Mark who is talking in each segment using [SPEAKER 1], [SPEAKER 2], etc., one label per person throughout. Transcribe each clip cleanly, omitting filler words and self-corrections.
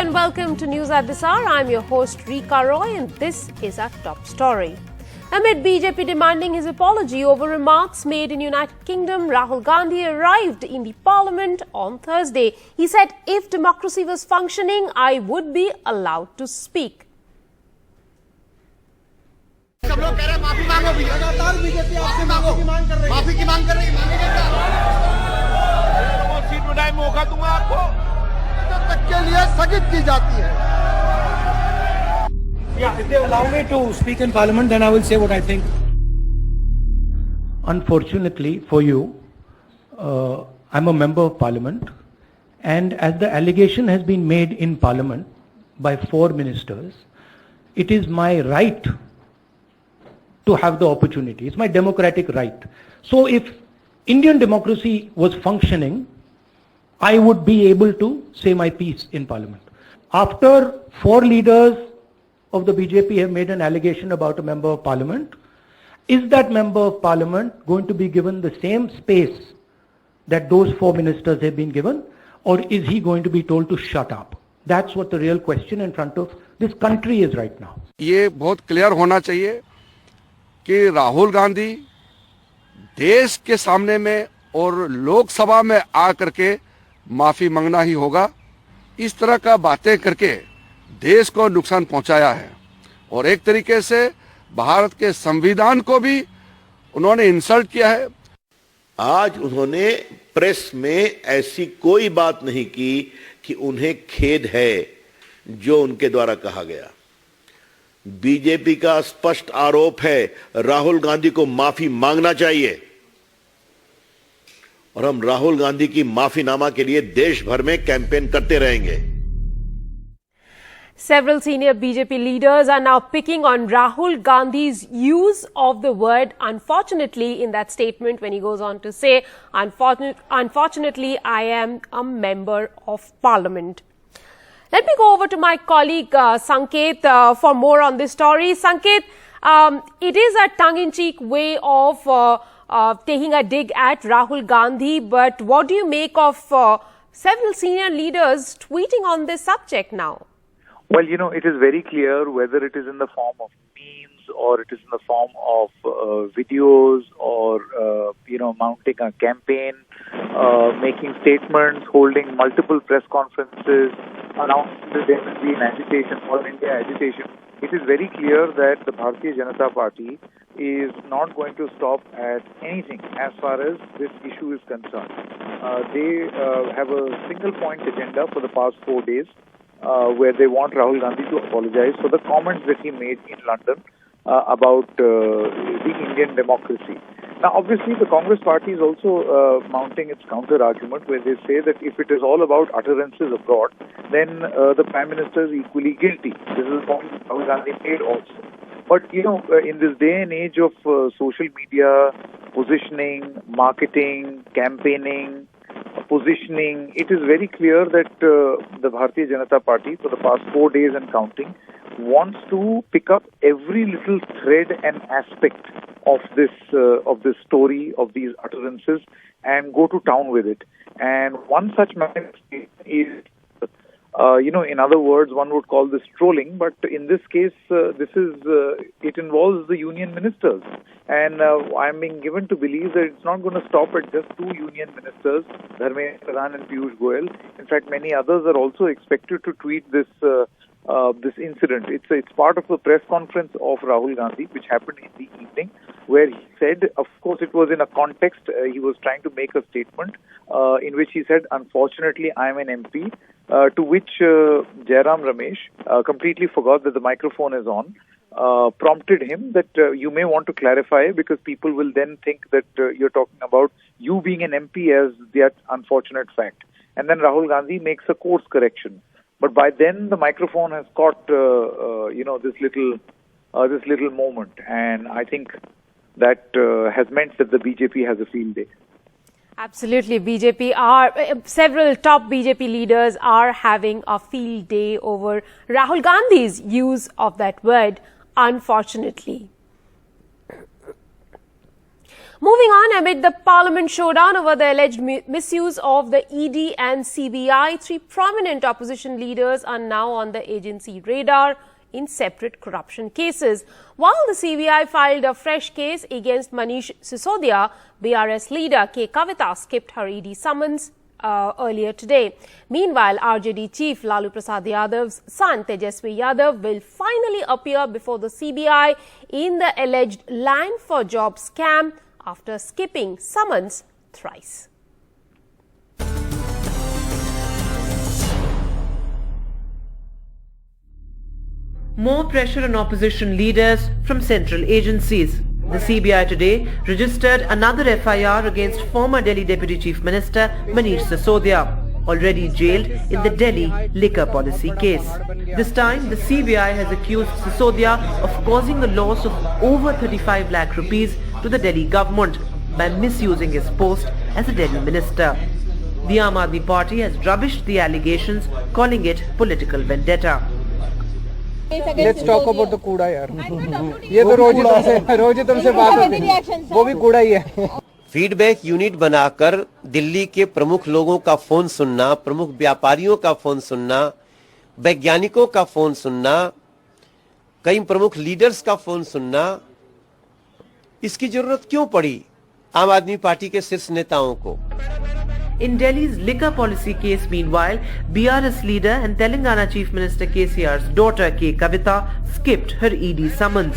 [SPEAKER 1] and welcome to News at this hour. I'm your host Rika Roy and this is our top story. Amid BJP demanding his apology over remarks made in United Kingdom, Rahul Gandhi arrived in the parliament on Thursday. He said, if democracy was functioning, I would be allowed to speak.
[SPEAKER 2] सब लोग कह रहे हैं माफी मांगो भी लगातार BJP आपसे माफी की मांग कर रही है वो सीट बनाए मौका दूंगा आपको जब तक के लिए स्थगित की जाती है
[SPEAKER 3] If they allow me to speak in Parliament, then I will say what I think. Unfortunately for you, I'm a member of Parliament, and as the allegation has been made in Parliament by 4 ministers, it is my right to have the opportunity. It's my democratic right. So if Indian democracy was functioning, I would be able to say my piece in Parliament. After 4 leaders of the BJP have made an allegation about a member of Parliament, is that member of Parliament going to be given the same space that those 4 ministers have been given, or is he going to be told to shut up? That's what the real question in front of this country is right now.
[SPEAKER 4] ये बहुत clear होना चाहिए कि राहुल गांधी देश के सामने में और लोकसभा में आ करके माफी मांगना ही होगा। इस तरह का बातें करके देश को नुकसान पहुंचाया है और एक तरीके से भारत के संविधान को भी उन्होंने इंसल्ट किया है।
[SPEAKER 5] आज उन्होंने प्रेस में ऐसी कोई बात नहीं की कि उन्हें खेद है जो उनके द्वारा कहा गया। बीजेपी का स्पष्ट आरोप है राहुल गांधी को माफी मांगना चाहिए और हम राहुल गांधी की माफीनामा के लिए देश भर में कैंपेन करते रहेंगे।
[SPEAKER 1] Several senior BJP leaders are now picking on Rahul Gandhi's use of the word unfortunately in that statement when he goes on to say, unfortunately, I am a member of parliament. Let me go over to my colleague Sanket for more on this story. Sanket, it is a tongue-in-cheek way of taking a dig at Rahul Gandhi, but what do you make of several senior leaders tweeting on this subject now?
[SPEAKER 6] Well, it is very clear whether it is in the form of memes or it is in the form of videos or, mounting a campaign, making statements, holding multiple press conferences, announcing that there will be an agitation, all India agitation. It is very clear that the Bharatiya Janata Party is not going to stop at anything as far as this issue is concerned. They have a single point agenda for the past 4 days. Where they want Rahul Gandhi to apologize for the comments that he made in London about the Indian democracy. Now, obviously, the Congress party is also mounting its counter-argument where they say that if it is all about utterances abroad, then the Prime Minister is equally guilty. This is the point Rahul Gandhi made also. But, in this day and age of social media, positioning, marketing, campaigning, positioning, it is very clear that the Bharatiya Janata Party for the past 4 days and counting wants to pick up every little thread and aspect of this story, of these utterances, and go to town with it. And one such manifestation is, in other words, one would call this trolling, but in this case, it involves the union ministers. And I'm being given to believe that it's not going to stop at just 2 union ministers, Dharmendra Pradhan and Piyush Goyal. In fact, many others are also expected to tweet this incident. It's part of the press conference of Rahul Gandhi, which happened in the evening, where he said, of course, it was in a context, he was trying to make a statement in which he said, unfortunately, I am an MP, to which Jairam Ramesh completely forgot that the microphone is on, prompted him that you may want to clarify because people will then think that you're talking about you being an MP as that unfortunate fact. And then Rahul Gandhi makes a course correction. But by then the microphone has caught, this little moment, and I think that has meant that the BJP has a field day.
[SPEAKER 1] Absolutely, several top BJP leaders are having a field day over Rahul Gandhi's use of that word, unfortunately. Moving on, amid the Parliament showdown over the alleged misuse of the ED and CBI, three prominent opposition leaders are now on the agency radar in separate corruption cases. While the CBI filed a fresh case against Manish Sisodia, BRS leader K. Kavita skipped her ED summons earlier today. Meanwhile, RJD chief Lalu Prasad Yadav's son Tejaswi Yadav will finally appear before the CBI in the alleged Land for Job scam after skipping summons thrice.
[SPEAKER 7] More pressure on opposition leaders from central agencies. The CBI today registered another FIR against former Delhi Deputy Chief Minister Manish Sisodia, already jailed in the Delhi liquor policy case. This time, the CBI has accused Sisodia of causing a loss of over 35 lakh rupees to the Delhi government by misusing his post as a Delhi minister. The Aam Aadmi Party has rubbished the allegations, calling it political vendetta.
[SPEAKER 8] Let's talk about the कूड़ा यार. ये तो रोज ही तुमसे बात होती है. वो भी कूड़ा ही है.
[SPEAKER 9] फीडबैक यूनिट बनाकर दिल्ली के प्रमुख लोगों का फोन सुनना, प्रमुख व्यापारियों का फोन सुनना, वैज्ञानिकों का फोन सुनना, कई प्रमुख लीडर्स का फोन सुनना, इसकी जरूरत क्यों पड़ी आम आदमी पार्टी के शीर्ष नेताओं को?
[SPEAKER 7] In Delhi's liquor policy case, meanwhile, BRS leader and Telangana Chief Minister KCR's daughter K. Kavita skipped her ED summons.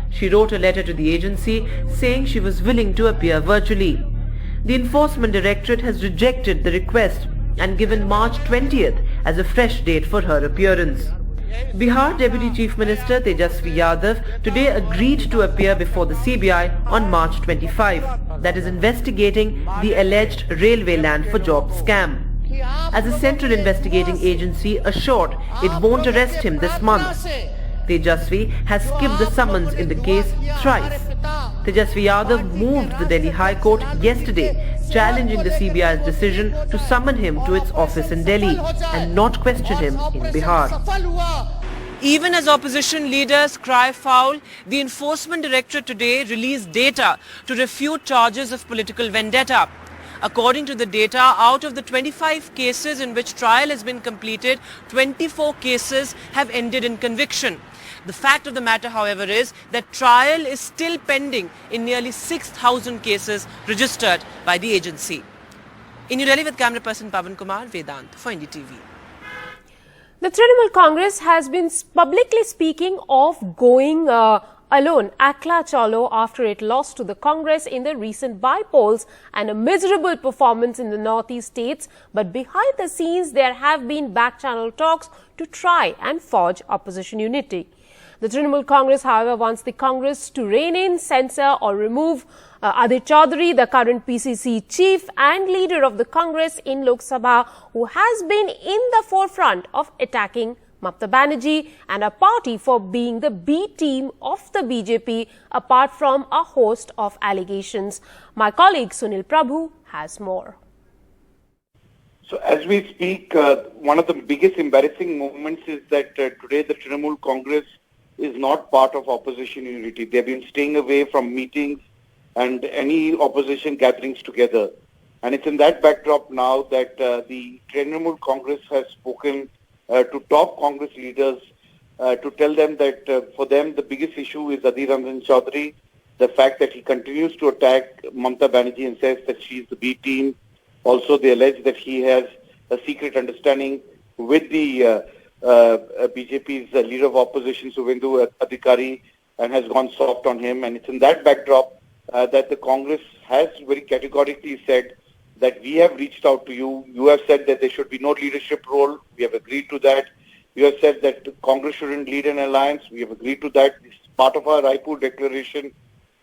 [SPEAKER 7] She wrote a letter to the agency saying she was willing to appear virtually. The Enforcement Directorate has rejected the request and given March 20th as a fresh date for her appearance. Bihar Deputy Chief Minister Tejaswi Yadav today agreed to appear before the CBI on March 25, that is investigating the alleged railway land for job scam. As a central investigating agency assured it won't arrest him this month, Tejaswi has skipped the summons in the case thrice. Tejaswi Yadav moved the Delhi High Court yesterday, challenging the CBI's decision to summon him to its office in Delhi and not question him in Bihar.
[SPEAKER 10] Even as opposition leaders cry foul, the Enforcement Directorate today released data to refute charges of political vendetta. According to the data, out of the 25 cases in which trial has been completed, 24 cases have ended in conviction. The fact of the matter, however, is that trial is still pending in nearly 6,000 cases registered by the agency. In New Delhi with camera person Pavan Kumar, Vedant for NDTV.
[SPEAKER 1] The Trinamool Congress has been publicly speaking of going alone, Akla Chalo, after it lost to the Congress in the recent by-polls and a miserable performance in the northeast states. But behind the scenes, there have been back-channel talks to try and forge opposition unity. The Trinamool Congress, however, wants the Congress to rein in, censor or remove Adil Chaudhary, the current PCC chief and leader of the Congress in Lok Sabha, who has been in the forefront of attacking Mamata Banerjee and a party for being the B team of the BJP, apart from a host of allegations. My colleague Sunil Prabhu has more.
[SPEAKER 11] So as we speak, one of the biggest embarrassing moments is that today the Trinamool Congress is not part of opposition unity. They've been staying away from meetings and any opposition gatherings together. And it's in that backdrop now that the Trinamool Congress has spoken to top Congress leaders to tell them that for them the biggest issue is Adhir Ranjan Chaudhary, the fact that he continues to attack Mamata Banerjee and says that she's the B team. Also, they allege that he has a secret understanding with the BJP's leader of opposition, Suvendu Adhikari, and has gone soft on him. And it's in that backdrop that the Congress has very categorically said that we have reached out to you. You have said that there should be no leadership role. We have agreed to that. You have said that Congress shouldn't lead an alliance. We have agreed to that. It's part of our Raipur declaration.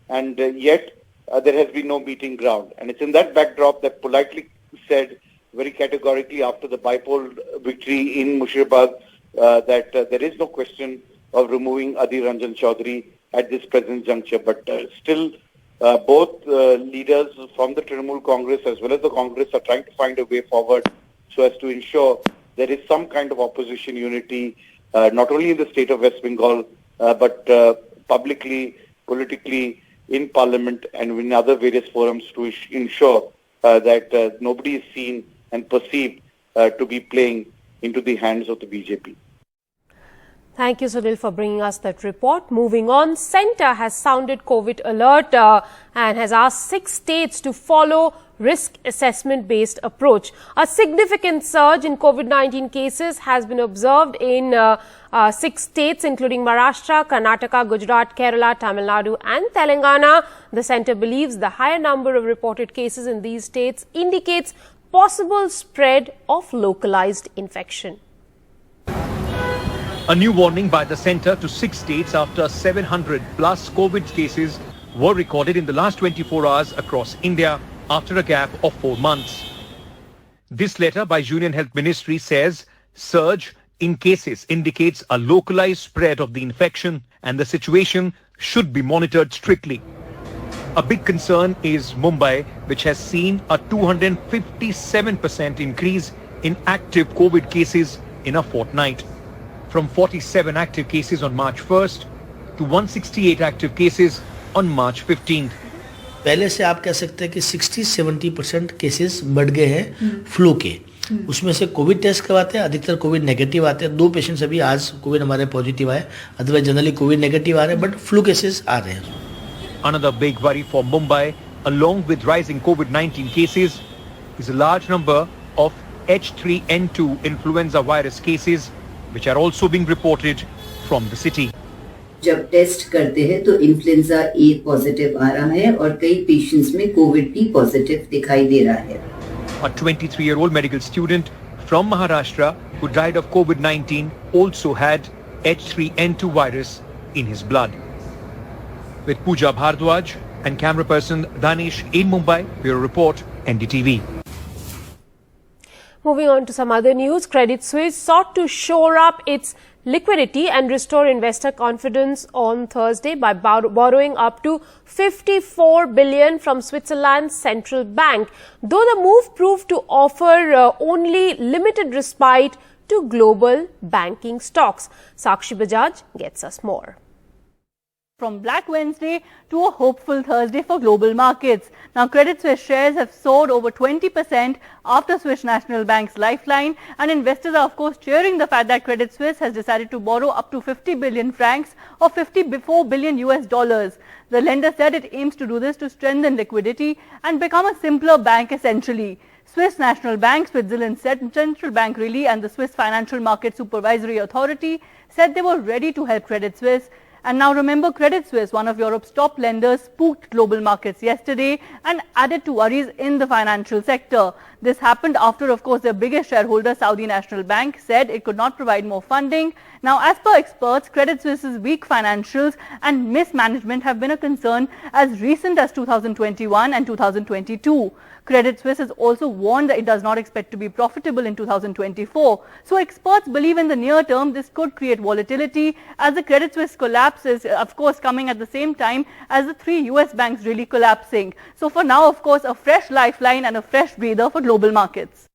[SPEAKER 11] And yet there has been no meeting ground. And it's in that backdrop that politely said very categorically after the by-poll victory in Mushirabad that there is no question of removing Adhir Ranjan Chaudhary at this present juncture. But still, both leaders from the Trinamool Congress as well as the Congress are trying to find a way forward so as to ensure there is some kind of opposition unity, not only in the state of West Bengal, but publicly, politically, in Parliament and in other various forums to ensure that nobody is seen and perceived to be playing into the hands of the BJP.
[SPEAKER 1] Thank you, Sunil, for bringing us that report. Moving on, Centre has sounded COVID alert and has asked 6 states to follow risk assessment-based approach. A significant surge in COVID-19 cases has been observed in 6 states, including Maharashtra, Karnataka, Gujarat, Kerala, Tamil Nadu and Telangana. The Centre believes the higher number of reported cases in these states indicates possible spread of localized infection.
[SPEAKER 12] A new warning by the centre to 6 states after 700 plus COVID cases were recorded in the last 24 hours across India after a gap of 4 months. This letter by Union Health Ministry says surge in cases indicates a localized spread of the infection and the situation should be monitored strictly. A big concern is Mumbai, which has seen a 257% increase in active COVID cases in a fortnight. From 47 active cases on March 1st to 168 active cases on March 15th.
[SPEAKER 13] पहले से आप कह सकते हैं कि 60-70% cases बढ़ गए हैं फ्लू के। उसमें से कोविड टेस्ट करवाते हैं, अधिकतर कोविड नेगेटिव आते हैं। 2 पेशेंट्स अभी आज कोविड हमारे पॉजिटिव आए, अदरवाइज जनरली कोविड नेगेटिव आ रहे हैं, बट फ्लू केसेस आ रहे हैं।
[SPEAKER 12] Another big worry for Mumbai, along with rising COVID-19 cases, is a large number of H3N2 influenza virus cases, which are also being reported from the city.
[SPEAKER 14] जब test करते हैं तो influenza ए positive आ रहा है और कई पेशेंट्स में Covid भी पॉजिटिव दिखाई दे रहा है.
[SPEAKER 12] A 23-year-old medical student from Maharashtra who died of COVID-19 also had H3N2 virus in his blood. With Pooja Bhardwaj and camera person Danish in Mumbai, Bureau Report, NDTV.
[SPEAKER 1] Moving on to some other news, Credit Suisse sought to shore up its liquidity and restore investor confidence on Thursday by borrowing up to 54 billion from Switzerland's central bank, though the move proved to offer only limited respite to global banking stocks. Sakshi Bajaj gets us more.
[SPEAKER 15] From Black Wednesday to a hopeful Thursday for global markets. Now, Credit Suisse shares have soared over 20% after Swiss National Bank's lifeline, and investors are of course cheering the fact that Credit Suisse has decided to borrow up to 50 billion francs or 54 billion US dollars. The lender said it aims to do this to strengthen liquidity and become a simpler bank essentially. Swiss National Bank, Switzerland's central bank really, and the Swiss Financial Market Supervisory Authority said they were ready to help Credit Suisse. And now remember, Credit Suisse, one of Europe's top lenders, spooked global markets yesterday and added to worries in the financial sector. This happened after, of course, their biggest shareholder, Saudi National Bank, said it could not provide more funding. Now, as per experts, Credit Suisse's weak financials and mismanagement have been a concern as recent as 2021 and 2022. Credit Suisse has also warned that it does not expect to be profitable in 2024. So experts believe in the near term this could create volatility as the Credit Suisse collapse is, of course, coming at the same time as the 3 US banks really collapsing. So for now, of course, a fresh lifeline and a fresh breather for global markets.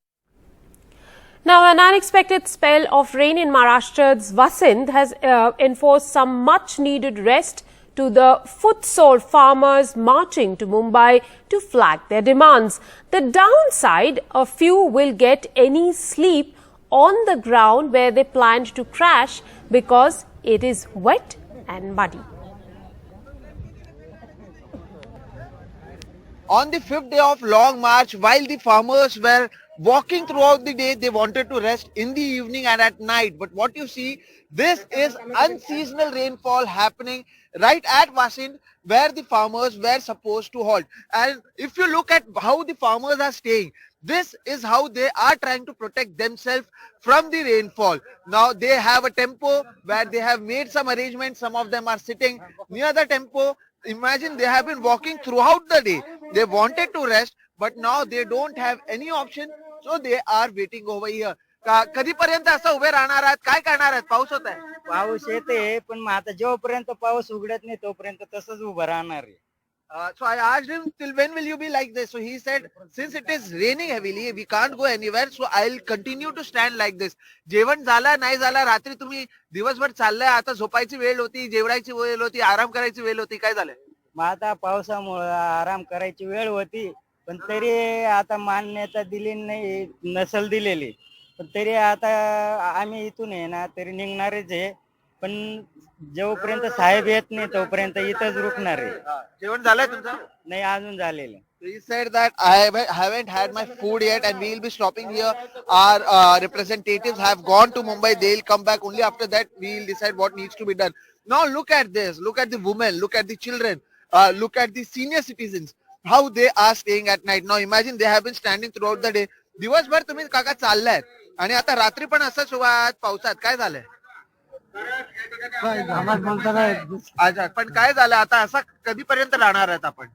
[SPEAKER 1] Now, an unexpected spell of rain in Maharashtra's Vasint has enforced some much-needed rest to the footsore farmers marching to Mumbai to flag their demands. The downside, a few will get any sleep on the ground where they planned to crash because it is wet and muddy.
[SPEAKER 2] On the 5th day of long march, while the farmers were walking throughout the day, they wanted to rest in the evening and at night. But what you see, this is unseasonal rainfall happening right at Vasint, where the farmers were supposed to halt. And if you look at how the farmers are staying, this is how they are trying to protect themselves from the rainfall. Now they have a tempo where they have made some arrangements. Some of them are sitting near the tempo. Imagine they have been walking throughout the day. They wanted to rest, but now they don't have any option. So they are waiting over here. कधीपर्यंत असं उभे राहणार आहात? काय करणार आहेत? पाऊस होत आहे.
[SPEAKER 16] पाऊस येते पण मग आता जोपर्यंत पाऊस उघडत नाही तोपर्यंत तसंच उभं राहणार आहे.
[SPEAKER 2] So I asked him, till when will you be like this? So he said, since it is raining heavily, we can't go anywhere, so I'll continue to stand like this. जेवण झालं नाही झालं, रात्री तुम्ही दिवसभर चाललाय, आता झोपायची वेळ होती, जेवायची वेळ होती, आराम करायची वेळ होती, काय झालंय?
[SPEAKER 16] मग आता पावसामुळं आराम करायची वेळ होती, पण तरी आता मान्यता दिली नाही, नसल दिलेली. पण तरी आता आम्ही इथून आहे ना तरी निघणारच आहे, पण जोपर्यंत साहेब येत नाही तोपर्यंत इथंच रुकणार आहे.
[SPEAKER 2] जेवण झालंय तुमचं?
[SPEAKER 16] नाही अजून झालेलं.
[SPEAKER 2] He said that I haven't had my food yet and we will be stopping here. Our representatives have gone to Mumbai. They'll come back. Only after that we will decide what needs to be done. Now look at this. Look at the women. Look at the children. Look at the senior citizens. How they are staying at night. Now imagine they have been standing throughout the day. दिवसभर तुम्ही काका चाललाय आणि आता रात्री पण असंच आज पावसात काय झालंय? अच्छा, पण काय झालं आता असं कधीपर्यंत राहणार आहेत आपण?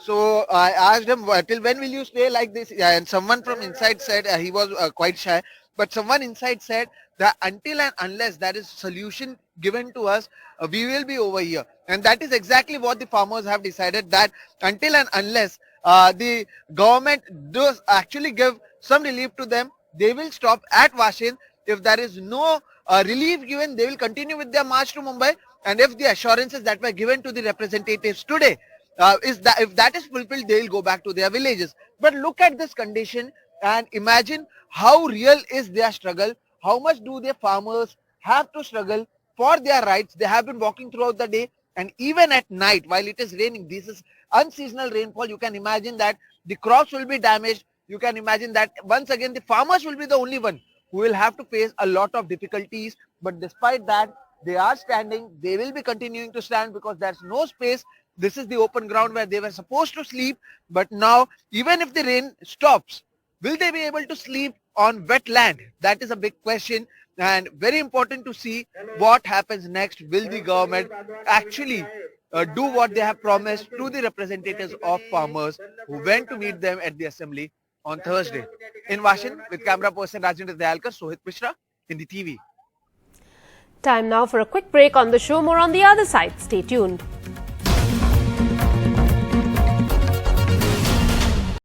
[SPEAKER 2] So I asked him, till when will you stay like this? And someone from inside said, he was quite shy, but someone inside said that until and unless there is solution given to us, we will be over here. And that is exactly what the farmers have decided, that until and unless the government does actually give some relief to them, they will stop at Vashin. If there is no relief given, they will continue with their march to Mumbai. And if the assurances that were given to the representatives today, if that is fulfilled, they will go back to their villages. But look at this condition and imagine how real is their struggle. How much do the farmers have to struggle for their rights? They have been walking throughout the day, and even at night while it is raining, this is unseasonal rainfall. You can imagine that the crops will be damaged. You can imagine that once again the farmers will be the only one who will have to face a lot of difficulties. But despite that, they are standing. They will be continuing to stand because there's no space. This is the open ground where they were supposed to sleep. But now, even if the rain stops, will they be able to sleep on wet land? That is a big question, and very important to see what happens next. Will the government actually do what they have promised to the representatives of farmers who went to meet them at the assembly on Thursday? In Washington, with camera person Rajendra Dayalkar, Sohit Mishra, NDTV.
[SPEAKER 1] Time now for a quick break on the show. More on the other side. Stay tuned.